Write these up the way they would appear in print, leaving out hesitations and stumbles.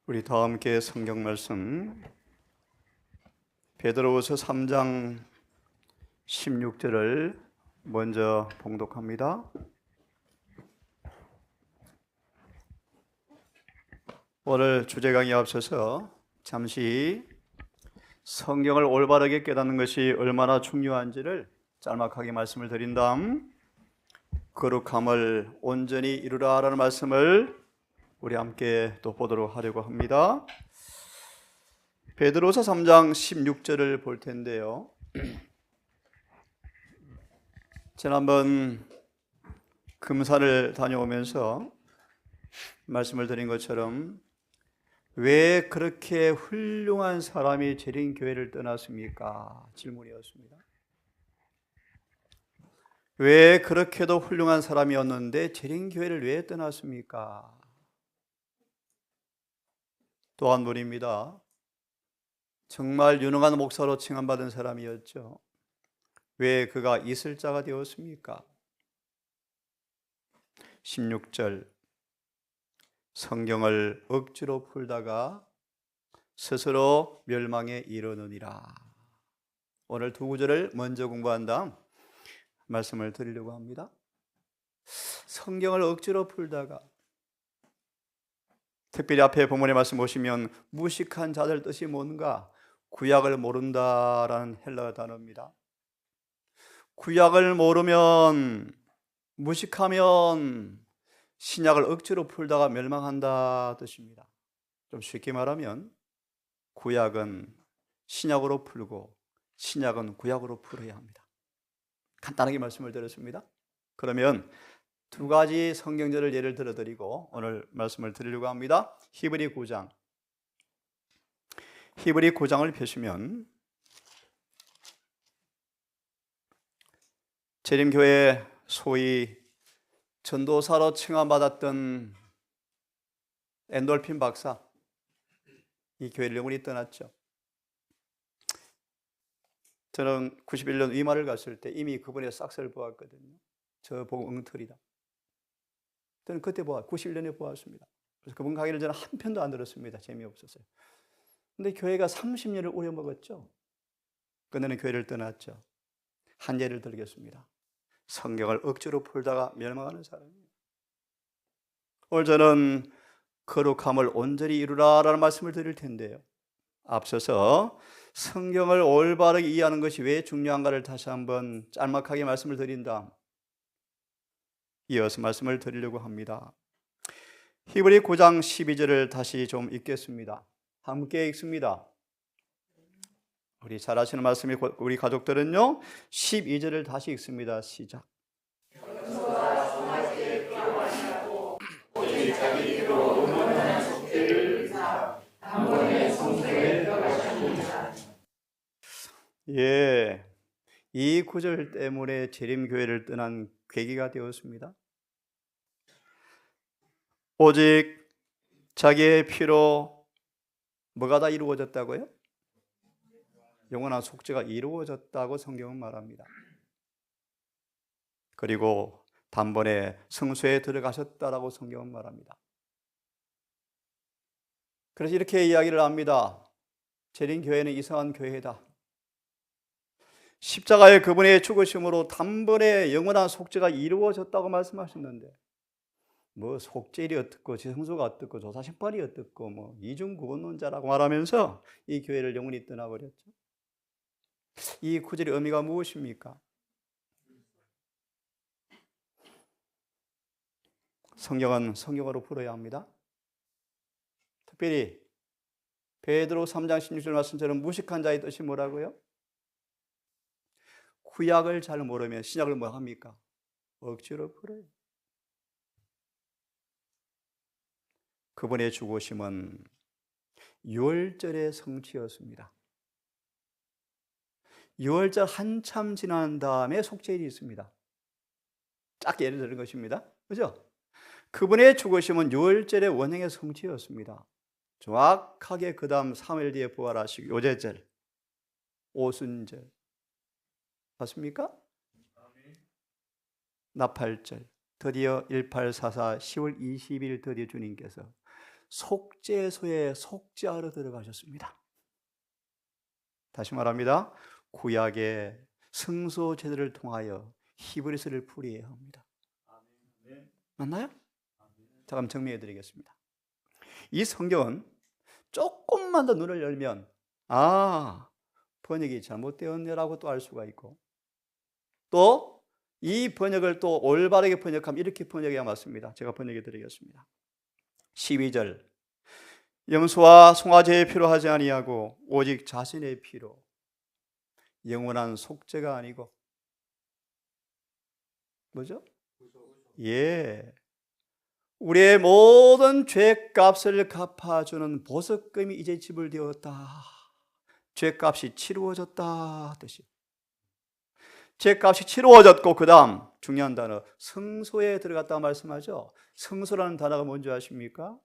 우리 다 함께 성경 말씀 베드로후서 3장 16절을 먼저 봉독합니다. 오늘 주제 강의에 앞서서 잠시 성경을 올바르게 깨닫는 것이 얼마나 중요한지를 짤막하게 말씀을 드린 다음 거룩함을 온전히 이루라라는 말씀을 우리 함께 또 보도록 하려고 합니다. 베드로서 3장 16절을 볼 텐데요. 지난번 금산을 다녀오면서 말씀을 드린 것처럼 왜 그렇게 훌륭한 사람이 재림교회를 떠났습니까? 질문이었습니다. 왜 그렇게도 훌륭한 사람이었는데 재림교회를 왜 떠났습니까? 또 한 분입니다. 정말 유능한 목사로 칭함받은 사람이었죠. 왜 그가 있을 자가 되었습니까? 16절 성경을 억지로 풀다가 스스로 멸망에 이르느니라. 오늘 두 구절을 먼저 공부한 다음 말씀을 드리려고 합니다. 성경을 억지로 풀다가, 특별히 앞에 본문의 말씀 보시면 무식한 자들 뜻이 뭔가 구약을 모른다라는 헬라어 단어입니다. 구약을 모르면, 무식하면 신약을 억지로 풀다가 멸망한다 뜻입니다. 좀 쉽게 말하면 구약은 신약으로 풀고 신약은 구약으로 풀어야 합니다. 간단하게 말씀을 드렸습니다. 그러면 두 가지 성경절을 예를 들어 드리고 오늘 말씀을 드리려고 합니다. 히브리 9장. 히브리 9장을 펴시면 재림교회 소위 전도사로 칭함받았던 엔돌핀 박사, 이 교회를 영원히 떠났죠. 저는 91년 위마를 갔을 때 이미 그분의 싹스를 보았거든요. 저 보고 엉터리다. 저는 그때 91년에 보았습니다. 그래서 그분 강의를 저는 한 편도 안 들었습니다. 재미없었어요. 근데 교회가 30년을 우려먹었죠. 그는 교회를 떠났죠. 한 예를 들겠습니다. 성경을 억지로 풀다가 멸망하는 사람이에요. 오늘 저는 거룩함을 온전히 이루라라는 말씀을 드릴 텐데요. 앞서서 성경을 올바르게 이해하는 것이 왜 중요한가를 다시 한번 짤막하게 말씀을 드린 다음 이어서 말씀을 드리려고 합니다. 히브리 9장 12절을 다시 좀 읽겠습니다. 함께 읽습니다. 우리 잘 아시는 말씀이 우리 가족들은요 12절을 다시 읽습니다. 시작. 예, 이 구절 때문에 재림교회를 떠난 계기가 되었습니다. 오직 자기의 피로 뭐가 다 이루어졌다고요? 영원한 속죄가 이루어졌다고 성경은 말합니다. 그리고 단번에 성소에 들어가셨다라고 성경은 말합니다. 그래서 이렇게 이야기를 합니다. 재림교회는 이상한 교회다. 십자가의 그분의 죽으심으로 단번에 영원한 속죄가 이루어졌다고 말씀하셨는데 뭐 속죄일이 어떻고 지성소가 어떻고 조사심판이 어떻고 뭐 이중구원론자라고 말하면서 이 교회를 영원히 떠나버렸죠. 이 구절의 의미가 무엇입니까? 성경은 성경으로 풀어야 합니다. 특별히 베드로 3장 16절 말씀처럼 무식한 자의 뜻이 뭐라고요? 구약을 잘 모르면 신약을 뭐 합니까? 억지로 풀어요. 그분의 죽으심은 유월절의 성취였습니다. 유월절 한참 지난 다음에 속죄일이 있습니다. 짧게 예를 드는 것입니다. 그죠? 그분의 죽으심은 유월절의 원행의 성취였습니다. 정확하게 그 다음 3일 뒤에 부활하시고 요제절, 오순절 맞습니까? 나팔절, 드디어 1844 10월 20일 드디어 주님께서 속죄소에 속죄하러 들어가셨습니다. 다시 말합니다. 구약의 성소 제도를 통하여 히브리서를 풀이해야 합니다. 맞나요? 자, 그럼 정리해 드리겠습니다. 이 성경은 조금만 더 눈을 열면 번역이 잘못되었네라고 또 알 수가 있고, 또 이 번역을 또 올바르게 번역하면 이렇게 번역해야 맞습니다. 제가 번역해 드리겠습니다. 12절, 염소와 송아지의 피로 하지 아니하고 오직 자신의 피로, 영원한 속죄가 아니고 뭐죠? 우리의 모든 죄값을 갚아주는 보석금이 이제 지불되었다. 죄값이 치루어졌다 뜻이. 죄값이 치루어졌고, 그 다음 중요한 단어 성소에 들어갔다 말씀하죠. 성소라는 단어가 뭔지 아십니까?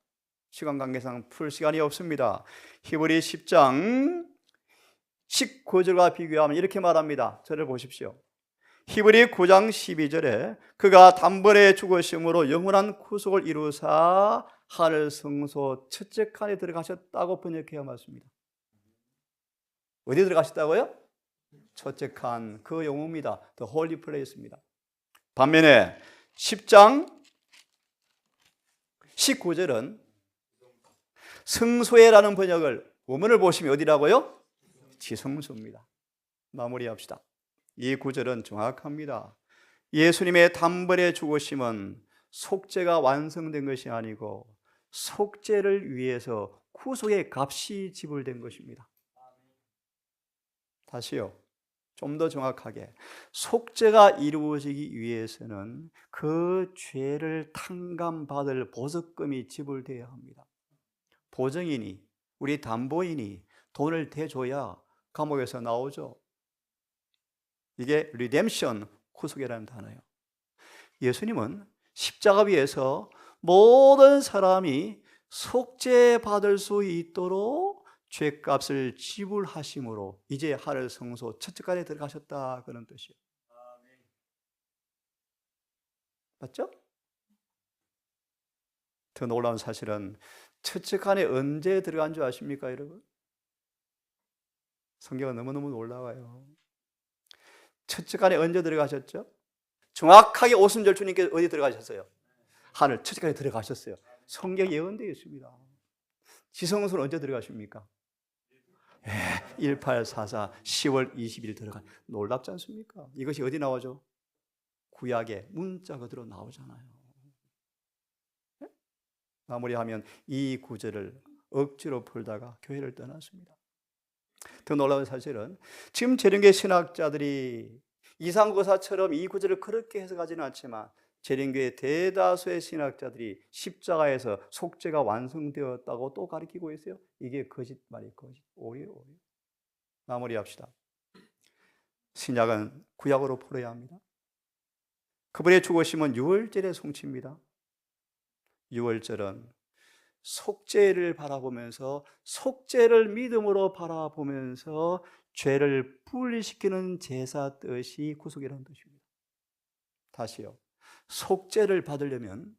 시간 관계상 풀 시간이 없습니다. 히브리 10장 19절과 비교하면 이렇게 말합니다. 저를 보십시오. 히브리 9장 12절에 그가 단번에 죽으심으로 영원한 구속을 이루사 하늘 성소 첫째 칸에 들어가셨다고 번역해야 맞습니다. 어디 들어가셨다고요? 첫째 칸, 그 용어입니다. The Holy Place입니다. 반면에 10장 19절은 성소에라는 번역을 원문을 보시면 어디라고요? 지성소입니다. 마무리합시다. 이 구절은 정확합니다. 예수님의 단번에 죽으심은 속죄가 완성된 것이 아니고 속죄를 위해서 구속의 값이 지불된 것입니다. 다시요. 좀 더 정확하게, 속죄가 이루어지기 위해서는 그 죄를 탕감받을 보석금이 지불되어야 합니다. 보증인이, 우리 담보인이 돈을 대줘야 감옥에서 나오죠. 이게 리뎀션, 구속이라는 단어예요. 예수님은 십자가 위에서 모든 사람이 속죄받을 수 있도록 죄값을 지불하심으로 이제 하늘 성소 첫째간에 들어가셨다, 그런 뜻이에요. 맞죠? 더 놀라운 사실은 첫째간에 언제 들어간 줄 아십니까, 여러분? 성경은 너무너무 놀라워요. 첫째간에 언제 들어가셨죠? 정확하게 오순절 주님께서 어디 들어가셨어요? 하늘 첫째간에 들어가셨어요. 성경에 예언되어 있습니다. 지성소는 언제 들어가십니까? 1844 10월 20일 들어가. 놀랍지 않습니까? 이것이 어디 나오죠? 구약의 문자 그대로 나오잖아요. 마무리하면 이 구절을 억지로 풀다가 교회를 떠났습니다. 더 놀라운 사실은 지금 재림교회 신학자들이 이상고사처럼 이 구절을 그렇게 해석하지는 않지만 재림교회 대다수의 신학자들이 십자가에서 속죄가 완성되었다고 또 가르치고 있어요. 이게 거짓말이 거짓, 오리요. 마무리합시다. 신약은 구약으로 풀어야 합니다. 그분의 죽으심은 유월절의 성취입니다. 유월절은 속죄를 바라보면서, 속죄를 믿음으로 바라보면서 죄를 분리시키는 제사 뜻이 구속이라는 뜻입니다. 다시요. 속죄를 받으려면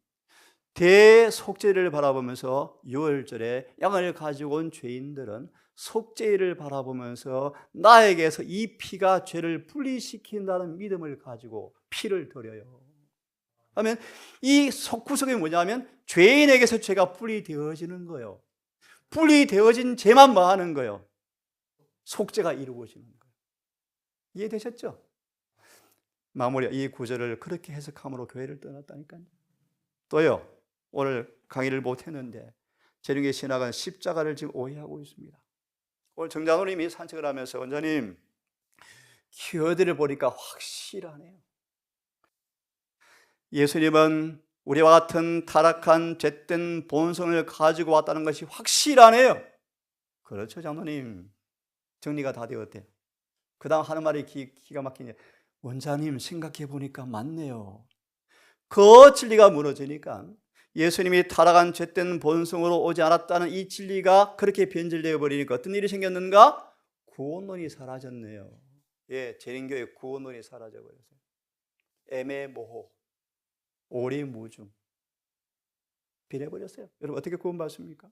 대속죄를 바라보면서 유월절에 양을 가지고 온 죄인들은 속죄를 바라보면서 나에게서 이 피가 죄를 분리시킨다는 믿음을 가지고 피를 드려요. 그러면 이 구속이 뭐냐면 죄인에게서 죄가 분리되어지는 거예요. 분리되어진 죄만 뭐 하는 거예요? 속죄가 이루어지는 거예요. 이해되셨죠? 마무리, 이 구절을 그렇게 해석함으로 교회를 떠났다니까요. 또요, 오늘 강의를 못했는데 재림교회 신학은 십자가를 지금 오해하고 있습니다. 오늘 정장로님이 산책을 하면서 원장님 키워드를 보니까 확실하네요. 예수님은 우리와 같은 타락한 죄된 본성을 가지고 왔다는 것이 확실하네요. 그렇죠, 장로님. 정리가 다 되었대요. 그 다음 하는 말이 기가 막히네. 원장님 생각해 보니까 맞네요. 그 진리가 무너지니까 예수님이 타락한 죄된 본성으로 오지 않았다는 이 진리가 그렇게 변질되어 버리니까 어떤 일이 생겼는가? 구원론이 사라졌네요. 예, 재림교회 구원론이 사라져 버렸어요. 애매모호, 오리무중. 변해버렸어요. 여러분 어떻게 구원받습니까?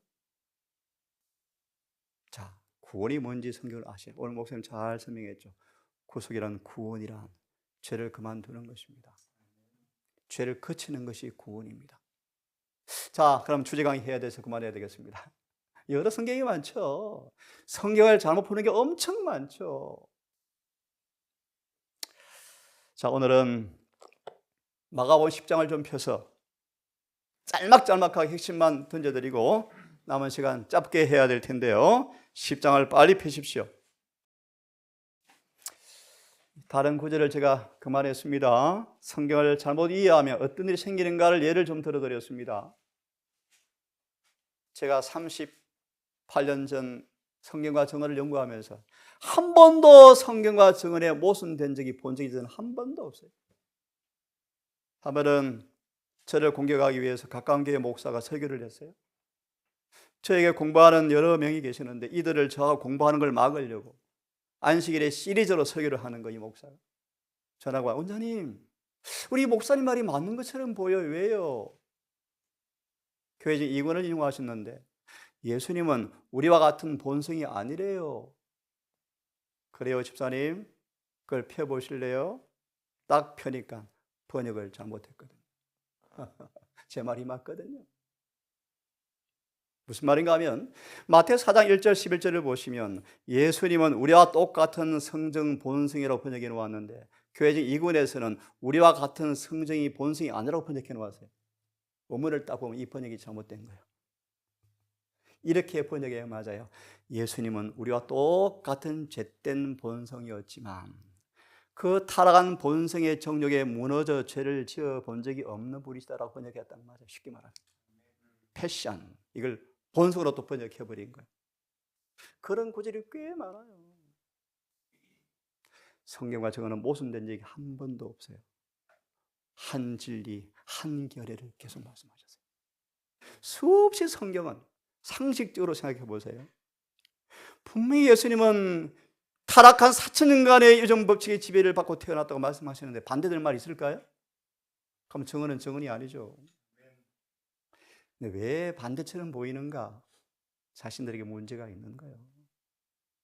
자, 구원이 뭔지 성경을 아셔요. 오늘 목사님 잘 설명했죠. 구속이란 구원이란 죄를 그만두는 것입니다. 죄를 거치는 것이 구원입니다. 자, 그럼 주제 강의 해야 돼서 그만해야 되겠습니다. 여러 성경이 많죠. 성경을 잘못 푸는 게 엄청 많죠. 자, 오늘은 마가복음 10장을 좀 펴서 짤막짤막하게 핵심만 던져드리고 남은 시간 짧게 해야 될 텐데요. 10장을 빨리 펴십시오. 다른 구절을 제가 그만했습니다. 성경을 잘못 이해하면 어떤 일이 생기는가를 예를 좀 들어드렸습니다. 제가 38년 전 성경과 정언을 연구하면서 한 번도 성경과 정언에 모순된 적이 본 적이 저는 한 번도 없어요. 한 번은 저를 공격하기 위해서 가까운 교회 목사가 설교를 했어요. 저에게 공부하는 여러 명이 계시는데 이들을 저하고 공부하는 걸 막으려고 안식일에 시리즈로 설교를 하는 거예요. 이 목사가 전화가 와, 원장님 우리 목사님 말이 맞는 것처럼 보여요. 왜요? 교회적 이권을 인용하셨는데 예수님은 우리와 같은 본성이 아니래요. 그래요 집사님? 그걸 펴보실래요? 딱 펴니까 번역을 잘못했거든요. 제 말이 맞거든요. 무슨 말인가 하면 마태오 4장 1절 11절을 보시면 예수님은 우리와 똑같은 성정 본성이라고 번역해 놓았는데 교회적 이권에서는 우리와 같은 성정이 본성이 아니라고 번역해 놓았어요. 원문을 딱 보면 이 번역이 잘못된 거예요. 이렇게 번역해야 맞아요. 예수님은 우리와 똑같은 죄된 본성이었지만 그 타락한 본성의 정욕에 무너져 죄를 지어 본 적이 없는 분이시다라고 번역했다는 말이에요. 쉽게 말하면 패션, 이걸 본성으로 또 번역해버린 거예요. 그런 구절이 꽤 많아요. 성경과 정언은 모순된 적이 한 번도 없어요. 한 진리, 한 결의를 계속 말씀하셨어요. 수없이 성경은 상식적으로 생각해 보세요. 분명히 예수님은 타락한 4,000년간의 유전 법칙의 지배를 받고 태어났다고 말씀하시는데 반대될 말이 있을까요? 그럼 정언은 정언이 아니죠. 근데 왜 반대처럼 보이는가? 자신들에게 문제가 있는 거예요.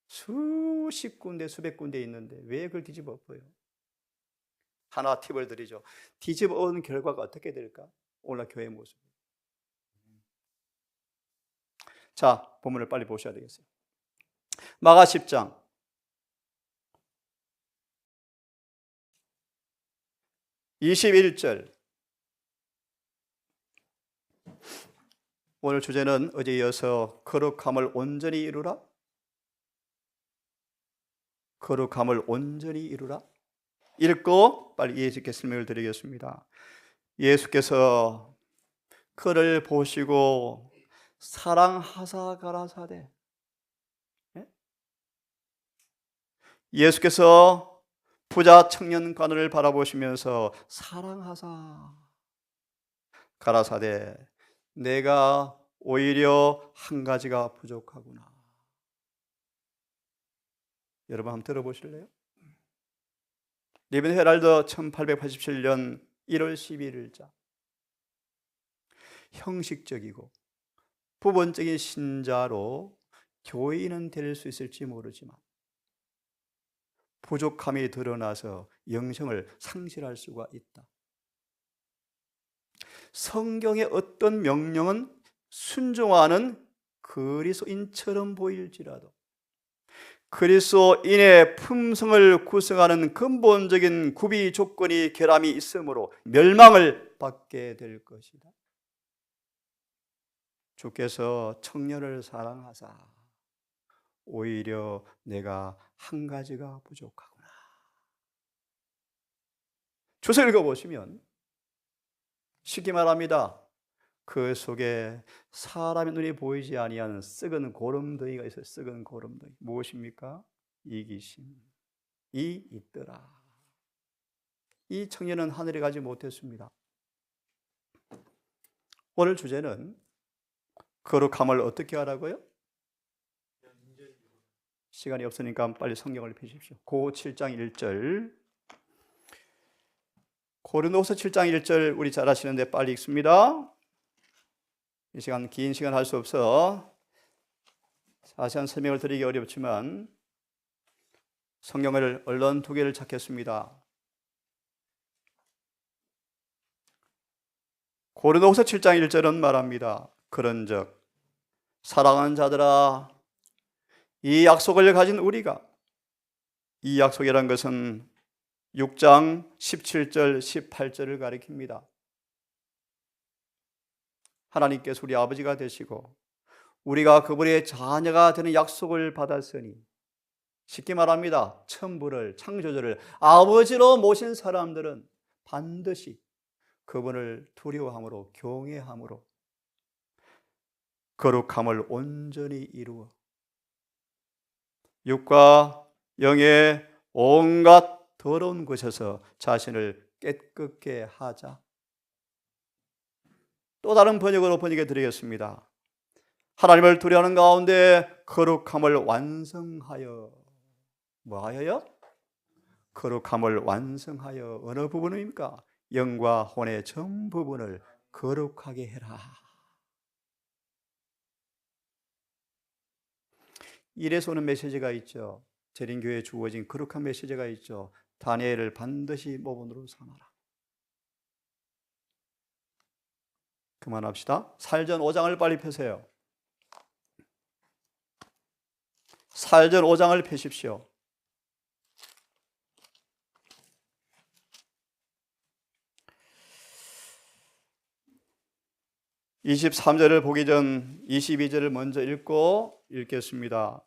수십 군데 수백 군데 있는데 왜 그걸 뒤집어 엎어요? 하나 팁을 드리죠. 뒤집어 엎은 결과가 어떻게 될까? 오늘 교회의 모습. 자, 본문을 빨리 보셔야 되겠어요. 마가 10장 21절. 오늘 주제는 어제 이어서 거룩함을 온전히 이루라. 거룩함을 온전히 이루라. 읽고 빨리 이해 있게 설명을 드리겠습니다. 예수께서 그를 보시고 사랑하사 가라사대. 예수께서 부자 청년 관원을 바라보시면서 사랑하사 가라사대 내가 오히려 한 가지가 부족하구나. 여러분 한번 들어보실래요? 리빙 헤럴드 1887년 1월 11일자 형식적이고 부분적인 신자로 교인은 될 수 있을지 모르지만 부족함이 드러나서 영성을 상실할 수가 있다. 성경의 어떤 명령은 순종하는 그리스도인처럼 보일지라도 그리스도인의 품성을 구성하는 근본적인 구비 조건이 결함이 있으므로 멸망을 받게 될 것이다. 주께서 청년을 사랑하사 오히려 내가 한 가지가 부족하구나. 주서 읽어보시면 쉽게 말합니다. 그 속에 사람의 눈이 보이지 아니하는 썩은 고름덩이가 있어요. 썩은 고름덩이. 무엇입니까? 이기심이 있더라. 이 청년은 하늘에 가지 못했습니다. 오늘 주제는 거룩함을 어떻게 하라고요? 시간이 없으니까 빨리 성경을 펴십시오. 고 7장 1절. 고린도서 7장 1절 우리 잘 아시는데 빨리 읽습니다. 이 시간, 긴 시간 할 수 없어 자세한 설명을 드리기 어렵지만 성경을 얼른 두 개를 찾겠습니다. 고린도후서 7장 1절은 말합니다. 그런즉 사랑하는 자들아, 이 약속을 가진 우리가, 이 약속이란 것은 6장 17절 18절을 가리킵니다. 하나님께서 우리 아버지가 되시고 우리가 그분의 자녀가 되는 약속을 받았으니, 쉽게 말합니다, 천부를, 창조주를 아버지로 모신 사람들은 반드시 그분을 두려워함으로, 경외함으로 거룩함을 온전히 이루어 육과 영의 온갖 더러운 것에서 자신을 깨끗게 하자. 또 다른 번역으로 번역해 드리겠습니다. 하나님을 두려워하는 가운데 거룩함을 완성하여, 뭐하여요? 거룩함을 완성하여. 어느 부분입니까? 영과 혼의 전 부분을 거룩하게 해라. 이래서 오는 메시지가 있죠. 재림교회에 주어진 거룩한 메시지가 있죠. 다니엘을 반드시 모본으로 삼아라. 그만합시다. 살전 5장을 빨리 펴세요. 살전 5장을 펴십시오. (23절을) 보기 전 22절을 먼저 읽겠습니다.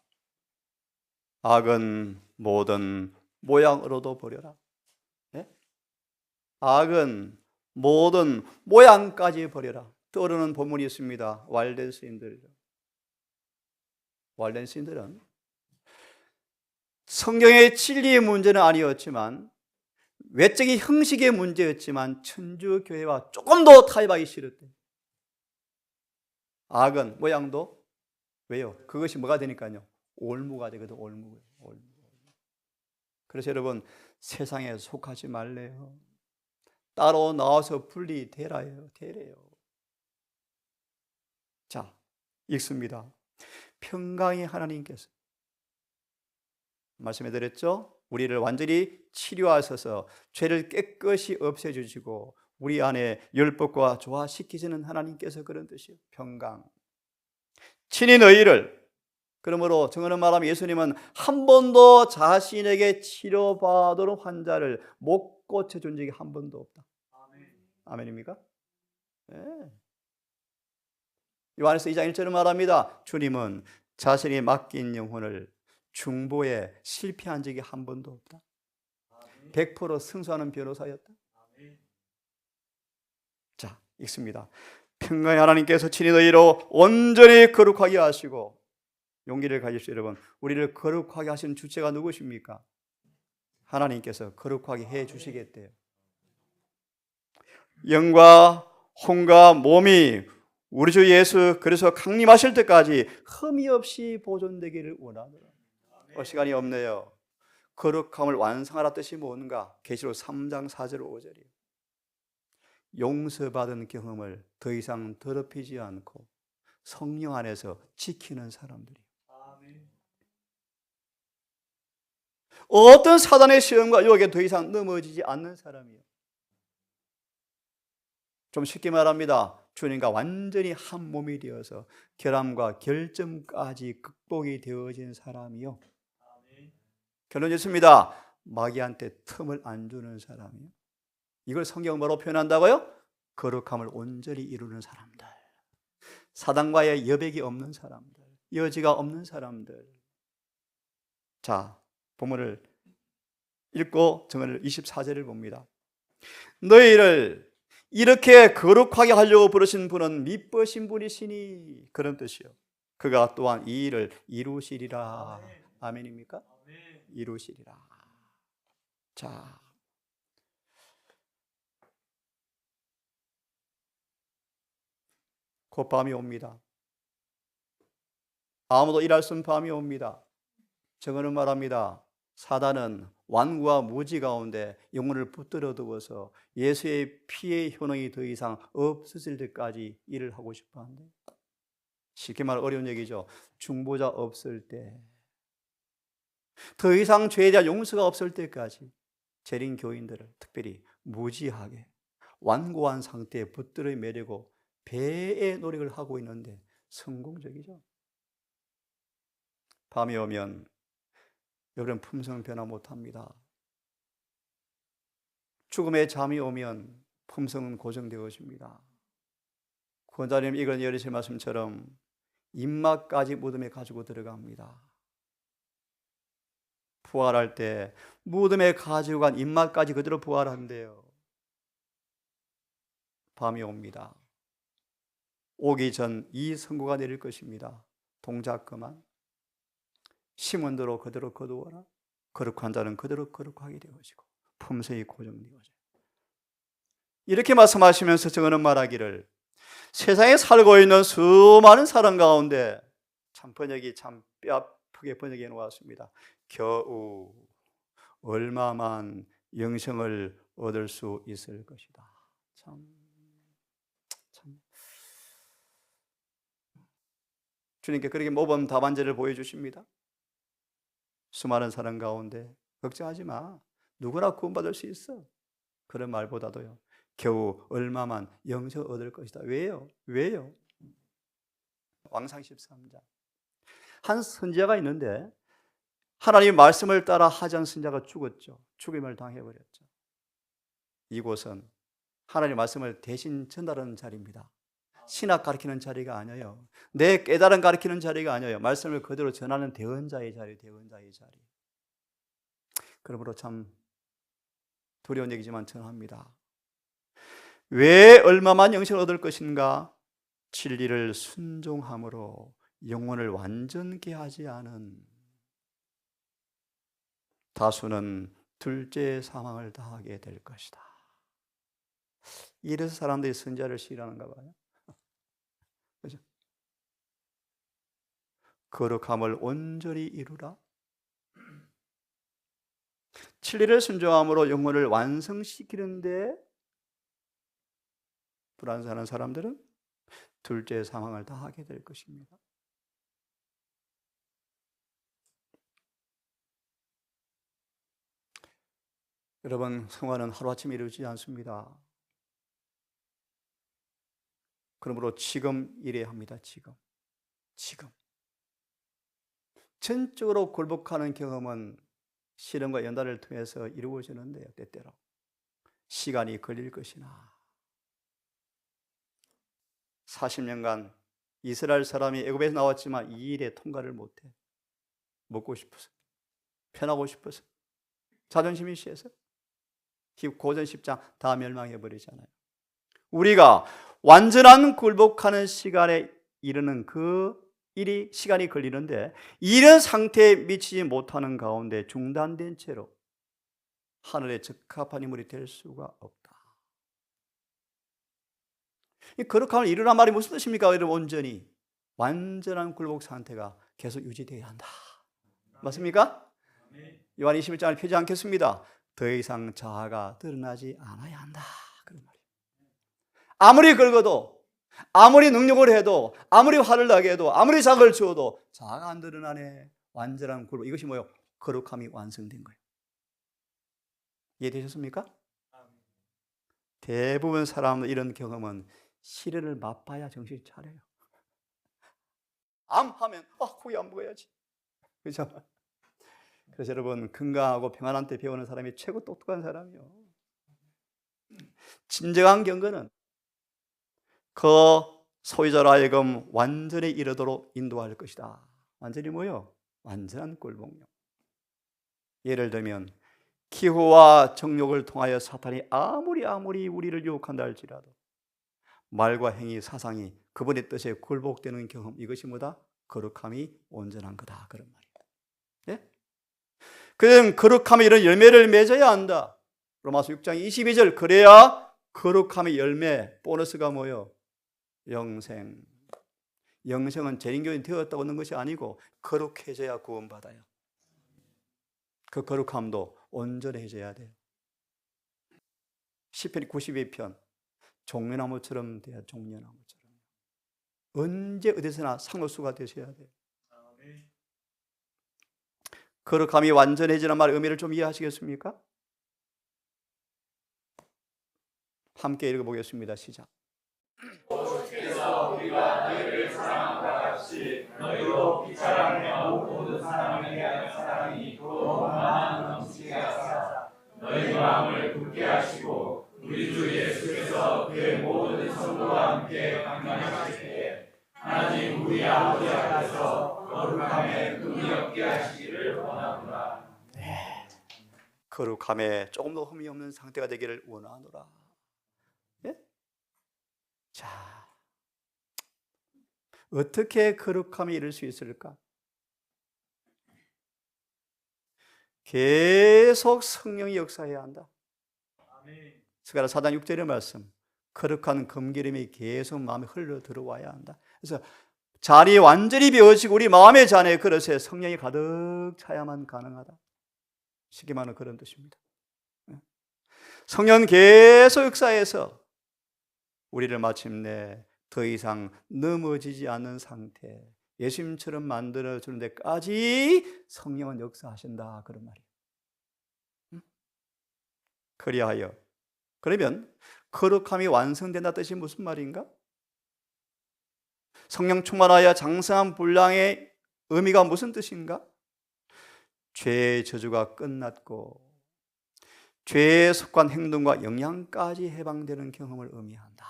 악은 모든 모양으로도 버려라. 네? 악은 모든 모양까지 버려라. 떠오르는 본문이 있습니다. 왈덴스인들. 왈덴스인들은 성경의 진리의 문제는 아니었지만, 외적인 형식의 문제였지만 천주교회와 조금 더 타협하기 싫었대. 악은 모양도, 왜요? 그것이 뭐가 되니까요? 올무가 되거든. 올무. 그래서 여러분, 세상에 속하지 말래요. 따로 나와서 분리되라요. 되래요. 자, 읽습니다. 평강의 하나님께서, 말씀해 드렸죠? 우리를 완전히 치료하셔서 죄를 깨끗이 없애주시고 우리 안에 율법과 조화시키시는 하나님께서 그런 뜻이에요. 평강. 친히 너희를, 그러므로 정언을 말하면 예수님은 한 번도 자신에게 치료받도록 환자를 못 고쳐준 적이 한 번도 없다. 아멘입니까? 네. 요한에서 2장 1절을 말합니다. 주님은 자신이 맡긴 영혼을 중보에 실패한 적이 한 번도 없다. 100% 승소하는 변호사였다. 자, 읽습니다. 평강의 하나님께서 친히 너희로 온전히 거룩하게 하시고, 용기를 가지십시오. 여러분, 우리를 거룩하게 하시는 주체가 누구십니까? 하나님께서 거룩하게 해 주시겠대요. 영과 혼과 몸이 우리 주 예수 그래서 강림하실 때까지 흠이 없이 보존되기를 원하노라. 시간이 없네요. 거룩함을 완성하라 뜻이 뭔가? 계시록 3장 4절 5절이에요. 용서받은 경험을 더 이상 더럽히지 않고 성령 안에서 지키는 사람들이, 어떤 사단의 시험과 유혹에 더 이상 넘어지지 않는 사람이에요. 좀 쉽게 말합니다. 주님과 완전히 한 몸이 되어서 결함과 결점까지 극복이 되어진 사람이요. 결론 있습니다. 마귀한테 틈을 안 주는 사람이요. 이걸 성경 뭐로 표현한다고요? 거룩함을 온전히 이루는 사람들. 사단과의 여백이 없는 사람들, 여지가 없는 사람들. 자, 본문을 읽고 정언을 24절을 봅니다. 너희를 이렇게 거룩하게 하려고 부르신 분은 미쁘신 분이시니, 그런 뜻이요. 그가 또한 이 일을 이루시리라. 아멘입니까? 이루시리라. 자, 곧 밤이 옵니다. 아무도 일할 수 없는 밤이 옵니다. 정언은 말합니다. 사단은 완구와 무지 가운데 영혼을 붙들어 두어서 예수의 피의 효능이 더 이상 없어질 때까지 일을 하고 싶어 한대. 쉽게 말 어려운 얘기죠. 중보자 없을 때, 더 이상 죄에 대한 용서가 없을 때까지 재림 교인들을 특별히 무지하게 완고한 상태에 붙들어 매려고 배의 노력을 하고 있는데 성공적이죠. 밤이 오면 여러분 품성 변화 못합니다. 죽음의 잠이 오면 품성은 고정되어집니다. 구원자님 이건 예리실 말씀처럼 입맛까지 무덤에 가지고 들어갑니다. 부활할 때 무덤에 가지고 간 입맛까지 그대로 부활한대요. 밤이 옵니다. 오기 전 이 선고가 내릴 것입니다. 동작 그만. 심은 대로 그대로 거두어라. 거룩한 자는 그대로 거룩하게 되어지고 품성이 고정되어져요. 이렇게 말씀하시면서 저는 말하기를 세상에 살고 있는 수많은 사람 가운데 참 번역이 참 뼈아프게 번역해 놓았습니다. 겨우 얼마만 영생을 얻을 수 있을 것이다. 참 주님께 그렇게 모범 답안지를 보여주십니다. 수많은 사람 가운데 걱정하지 마. 누구나 구원받을 수 있어. 그런 말보다도요. 겨우 얼마만 영생 얻을 것이다. 왜요? 왕상 13장. 한 선지자가 있는데 하나님의 말씀을 따라 하지 않은 선지자가 죽었죠. 죽임을 당해버렸죠. 이곳은 하나님의 말씀을 대신 전달하는 자리입니다. 신학 가르치는 자리가 아니에요. 내 깨달음 가르치는 자리가 아니에요. 말씀을 그대로 전하는 대언자의 자리. 그러므로 참 두려운 얘기지만 전합니다. 왜 얼마만 영생을 얻을 것인가? 진리를 순종함으로 영혼을 완전케 하지 않은 다수는 둘째 사망을 당하게 될 것이다. 이래서 사람들이 선지자를 싫어하는가 봐요. 그죠? 거룩함을 온전히 이루라. 진리를 순종함으로 영혼을 완성시키는데 불안사하는 사람들은 둘째 사망을 당하게 될 것입니다. 여러분, 성화는 하루아침에 이루어지지 않습니다. 그러므로 지금 일해야 합니다. 지금. 전적으로 굴복하는 경험은 실험과 연단을 통해서 이루어지는데요. 때때로 시간이 걸릴 것이나 40년간 이스라엘 사람이 애굽에서 나왔지만 이 일에 통과를 못해. 먹고 싶어서, 편하고 싶어서, 자존심이 시해서 고전 10장 다 멸망해버리잖아요. 우리가 완전한 굴복하는 시간에 이르는 그 일이 시간이 걸리는데 이런 상태에 미치지 못하는 가운데 중단된 채로 하늘에 적합한 인물이 될 수가 없다. 이 거룩함을 이루란 말이 무슨 뜻입니까? 여러분, 온전히 완전한 굴복 상태가 계속 유지되어야 한다. 맞습니까? 요한 21장을 펴지 않겠습니다. 더 이상 자아가 드러나지 않아야 한다. 그런 말이에요. 아무리 긁어도, 아무리 능력을 해도, 아무리 화를 나게 해도, 아무리 자극을 주어도 자아가 안 드러나네. 완전한 굴복. 이것이 뭐예요? 거룩함이 완성된 거예요. 이해되셨습니까? 대부분 사람들 이런 경험은 시련을 맛봐야 정신 차려요. 암 하면 고기 안 먹어야지. 그렇죠? 그래서 여러분, 건강하고 평안한 때 배우는 사람이 최고 똑똑한 사람이요. 진정한 경건은 그 소유자로 하여금 완전히 이르도록 인도할 것이다. 완전히 뭐요? 완전한 꼴복력. 예를 들면 기호와 정욕을 통하여 사탄이 아무리 우리를 유혹한다 할지라도 말과 행위, 사상이 그분의 뜻에 굴복되는 경험, 이것이 뭐다? 거룩함이 온전한 거다. 그런 말이에요. 예? 그럼 거룩함의 이런 열매를 맺어야 한다. 로마서 6장 22절. 그래야 거룩함의 열매, 보너스가 뭐예요? 영생. 영생은 재림교인 되었다고 하는 것이 아니고 거룩해져야 구원받아요. 그 거룩함도 온전해져야 돼요. 시편 92편 종려나무처럼 돼야 종려나무처럼. 언제 어디서나 상록수가 되셔야 돼요. 거룩함이 완전해지는 말 의미를 좀 이해하시겠습니까? 함께 읽어보겠습니다. 시작. 주께서 우리가 너희를 사랑함과 같이 너희로 비참하며 모든 사람에 대한 사랑이 더 많은 넘치게 하사 너희 마음을 굳게 하시고 우리 주 예수께서 그의 모든 성도와 함께 강림하실 때에 하나님 우리 아버지 앞에서 거룩함에 흠이 없게 하시기를 원하노라. 거룩함에 조금 더 흠이 없는 상태가 되기를 원하노라. 예? 자, 어떻게 거룩함에 이를 수 있을까? 계속 성령이 역사해야 한다. 스가랴 4장 6절의 말씀, 거룩한 금기름이 계속 마음에 흘러 들어와야 한다. 그래서 잔이 완전히 비워지고 우리 마음의 잔의 그릇에 성령이 가득 차야만 가능하다. 쉽게 말하는 그런 뜻입니다. 성령 계속 역사해서 우리를 마침내 더 이상 넘어지지 않는 상태, 예수님처럼 만들어주는 데까지 성령은 역사하신다, 그런 말이에요. 그리하여, 그러면 거룩함이 완성된다 뜻이 무슨 말인가? 성령 충만하여 장성한 분량의 의미가 무슨 뜻인가? 죄의 저주가 끝났고 죄에 속한 행동과 영향까지 해방되는 경험을 의미한다.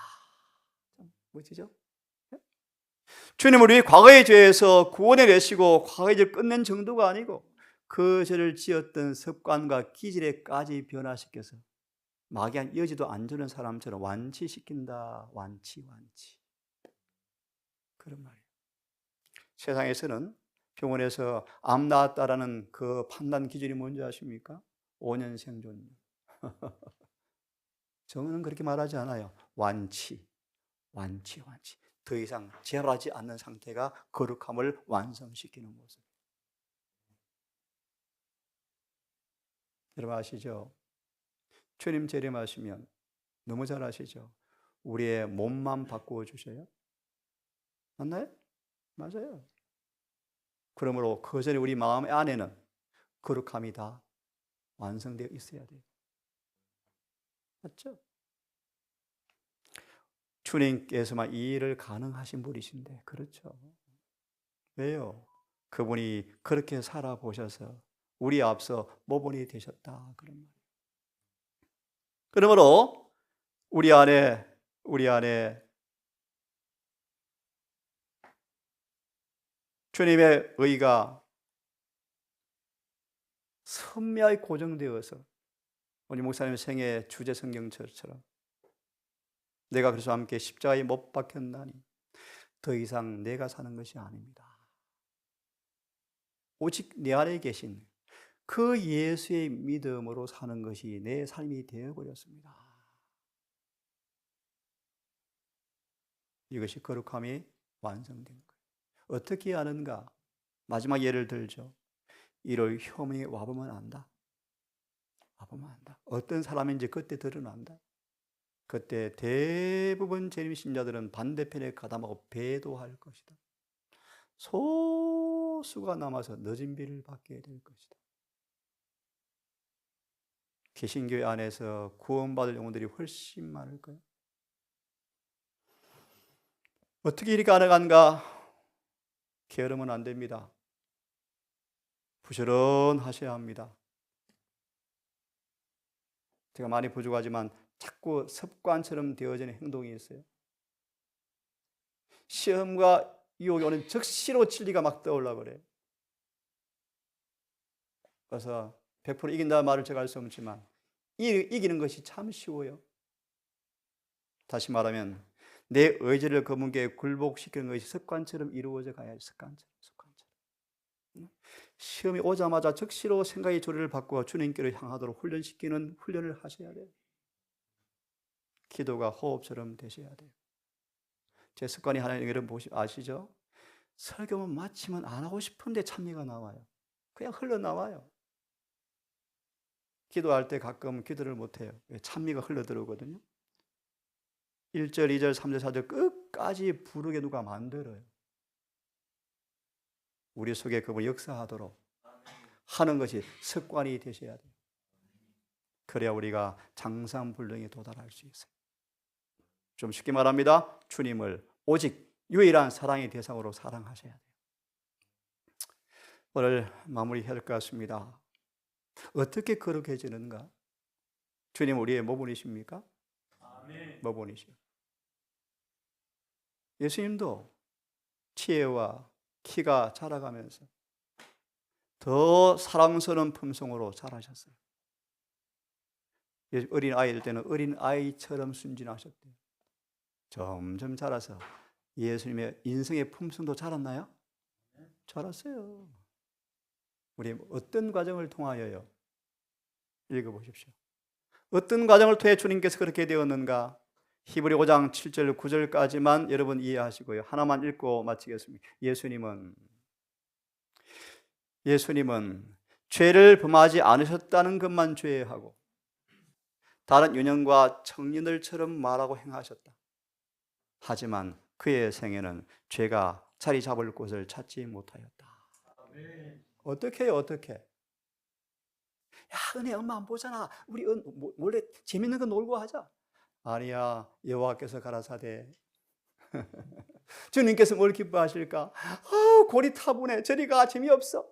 멋지죠? 주님은 우리 과거의 죄에서 구원해 내시고 과거의 죄를 끝낸 정도가 아니고 그 죄를 지었던 습관과 기질에까지 변화시켜서 막연한 여지도 안 주는 사람처럼 완치시킨다. 완치. 그런 말이에요. 세상에서는 병원에서 암 나았다라는 그 판단 기준이 뭔지 아십니까? 5년 생존율. 저는 그렇게 말하지 않아요. 완치. 더 이상 재발하지 않는 상태가 거룩함을 완성시키는 모습. 여러분 아시죠? 주님 재림하시면 너무 잘 아시죠? 우리의 몸만 바꾸어 주셔요. 맞나요? 맞아요. 그러므로 그 전에 우리 마음 안에는 거룩함이 다 완성되어 있어야 돼요. 맞죠? 주님께서만 이 일을 가능하신 분이신데, 그렇죠? 왜요? 그분이 그렇게 살아보셔서 우리 앞서 모범이 되셨다, 그런 말이에요. 그러므로 우리 안에 주님의 의가 선명하게 고정되어서 우리 목사님 생애 주제 성경처럼 내가 그래서 함께 십자가에 못 박혔나니 더 이상 내가 사는 것이 아닙니다. 오직 내 안에 계신 그 예수의 믿음으로 사는 것이 내 삶이 되어버렸습니다. 이것이 거룩함이 완성된 거예요. 어떻게 하는가? 마지막 예를 들죠. 이를 혐오에 와보면 안다. 어떤 사람인지 그때 드러난다. 그때 대부분 재림 신자들은 반대편에 가담하고 배도할 것이다. 소수가 남아서 늦은 비를 받게 될 것이다. 개신교회 안에서 구원받을 영혼들이 훨씬 많을 거예요. 어떻게 이리 가능한가? 게으르면 안 됩니다. 부지런하셔야 합니다. 제가 많이 부족하지만 자꾸 습관처럼 되어지는 행동이 있어요. 시험과 유혹이 오는 즉시로 진리가 막 떠올라 그래요. 그래서 100% 이긴다는 말을 제가 할 수 없지만 이기는 것이 참 쉬워요. 다시 말하면 내 의지를 그분께 굴복시키는 것이 습관처럼 이루어져 가야지. 습관처럼. 시험이 오자마자 즉시로 생각의 조리를 바꾸어 주님께로 향하도록 훈련시키는 훈련을 하셔야 돼요. 기도가 호흡처럼 되셔야 돼요. 제 습관이 하나 여러분 아시죠? 설교만 마치면 안 하고 싶은데 찬미가 나와요. 그냥 흘러나와요. 기도할 때 가끔 기도를 못해요. 찬미가 흘러들어오거든요. 1절, 2절, 3절, 4절 끝까지 부르게 누가 만들어요. 우리 속에 그분이 역사하도록 하는 것이 습관이 되셔야 돼요. 그래야 우리가 장상불능에 도달할 수 있어요. 좀 쉽게 말합니다. 주님을 오직 유일한 사랑의 대상으로 사랑하셔야 돼요. 오늘 마무리해야 될 것 같습니다. 어떻게 거룩해지는가? 주님 우리의 모분이십니까? 모분이시오. 예수님도 치혜와 키가 자라가면서 더 사랑스러운 품성으로 자라셨어요. 어린 아이일 때는 어린 아이처럼 순진하셨대요. 점점 자라서 예수님의 인생의 품성도 자랐나요? 자랐어요. 우리 어떤 과정을 통하여요? 읽어보십시오. 어떤 과정을 통해 주님께서 그렇게 되었는가? 히브리 5장 7절 9절까지만 여러분 이해하시고요. 하나만 읽고 마치겠습니다. 예수님은 죄를 범하지 않으셨다는 것만 죄하고 다른 유년과 청년들처럼 말하고 행하셨다. 하지만 그의 생애는 죄가 자리 잡을 곳을 찾지 못하였다. 어떻게 해요? 어떻게? 야, 은혜 엄마 안 보잖아. 우리 원래 재밌는 거 놀고 하자. 아니야, 여호와께서 가라사대 주님께서 뭘 기뻐하실까? 고리타분해. 저리가 재미없어.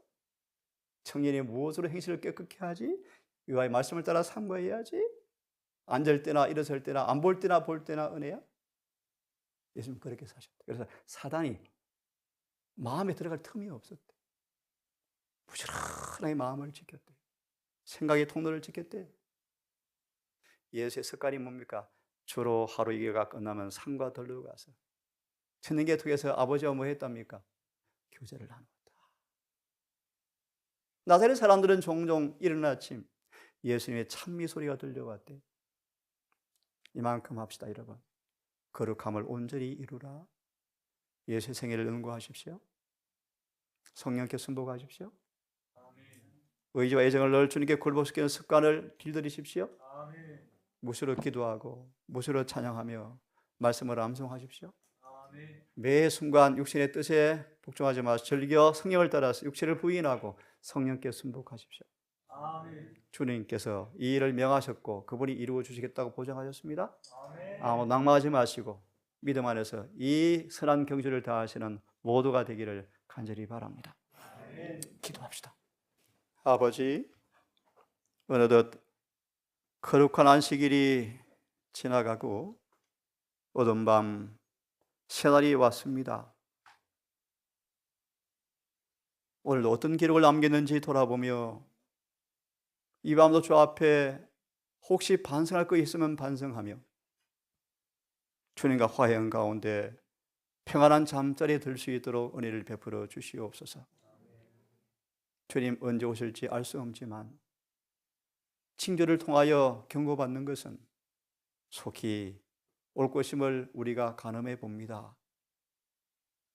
청년이 무엇으로 행실을 깨끗게 하지? 여호와의 말씀을 따라 삼가해야지. 앉을 때나 일어설 때나 안 볼 때나 볼 때나 은혜야. 예수님 그렇게 사셨대. 그래서 사단이 마음에 들어갈 틈이 없었대. 부지런하게 마음을 지켰대. 생각의 통로를 지켰대. 예수의 습관이 뭡니까? 주로 하루 일과가 끝나면 산과 들로 가서 천년계 통해서 아버지와 뭐 했답니까? 교제를 나눴다. 나사렛 사람들은 종종 이른 아침 예수님의 찬미 소리가 들려왔대. 이만큼 합시다, 여러분. 거룩함을 온전히 이루라. 예수의 생애를 연구하십시오. 성령께 순복하십시오. 의지와 애정을 늘 주님께 굴복시키는 습관을 길들이십시오. 무시로 기도하고 무시로 찬양하며 말씀을 암송하십시오. 매 순간 육신의 뜻에 복종하지 마시고 즐겨 성령을 따라서 육체를 부인하고 성령께 순복하십시오. 주님께서 이 일을 명하셨고 그분이 이루어 주시겠다고 보장하셨습니다. 아무 낙마하지 마시고 믿음 안에서 이 선한 경주를 다하시는 모두가 되기를 간절히 바랍니다. 기도합시다. 아버지, 어느덧 거룩한 안식일이 지나가고 어두운 밤 새날이 왔습니다. 오늘도 어떤 기록을 남겼는지 돌아보며 이 밤도 주 앞에 혹시 반성할 거 있으면 반성하며 주님과 화해한 가운데 평안한 잠자리에 들 수 있도록 은혜를 베풀어 주시옵소서. 주님 언제 오실지 알 수 없지만 징조를 통하여 경고받는 것은 속히 올 것임을 우리가 가늠해 봅니다.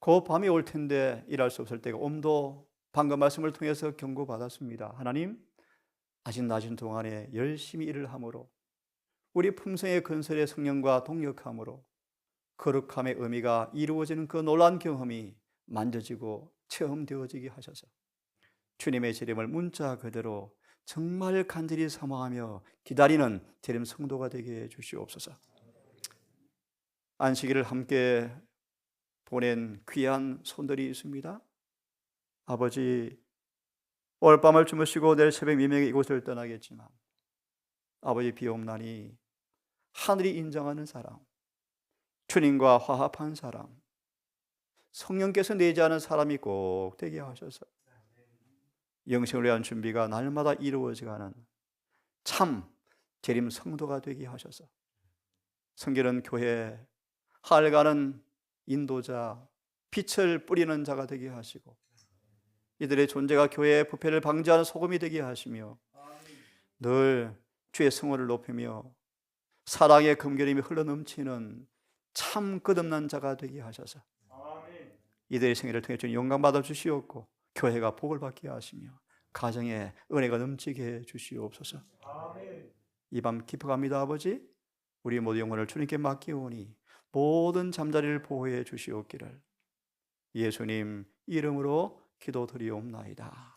그 밤이 올 텐데 일할 수 없을 때가 옴도 방금 말씀을 통해서 경고받았습니다. 하나님, 아직 낮은 동안에 열심히 일을 함으로 우리 품성의 건설의 성령과 동력함으로 거룩함의 의미가 이루어지는 그 놀라운 경험이 만져지고 체험되어지게 하셔서 주님의 재림을 문자 그대로 정말 간절히 사모하며 기다리는 재림 성도가 되게 해 주시옵소서. 안식일을 함께 보낸 귀한 손들이 있습니다. 아버지, 오늘 밤을 주무시고 내일 새벽 미명에 이곳을 떠나겠지만 아버지 비옵나니 하늘이 인정하는 사람, 주님과 화합한 사람, 성령께서 내재하는 사람이 꼭 되게 하셔서 영생을 위한 준비가 날마다 이루어져가는 참 재림 성도가 되게 하셔서 성결한 교회, 하늘가는 인도자, 빛을 뿌리는 자가 되게 하시고 이들의 존재가 교회의 부패를 방지하는 소금이 되게 하시며 늘 주의 성호를 높이며 사랑의 금결임이 흘러넘치는 참 끝없는 자가 되게 하셔서 이들의 생애를 통해 주님 영광 받아 주시옵고 교회가 복을 받게 하시며 가정에 은혜가 넘치게 해 주시옵소서. 이 밤 기뻐갑니다. 아버지, 우리 모두 영혼을 주님께 맡기오니 모든 잠자리를 보호해 주시옵기를 예수님 이름으로 기도드리옵나이다.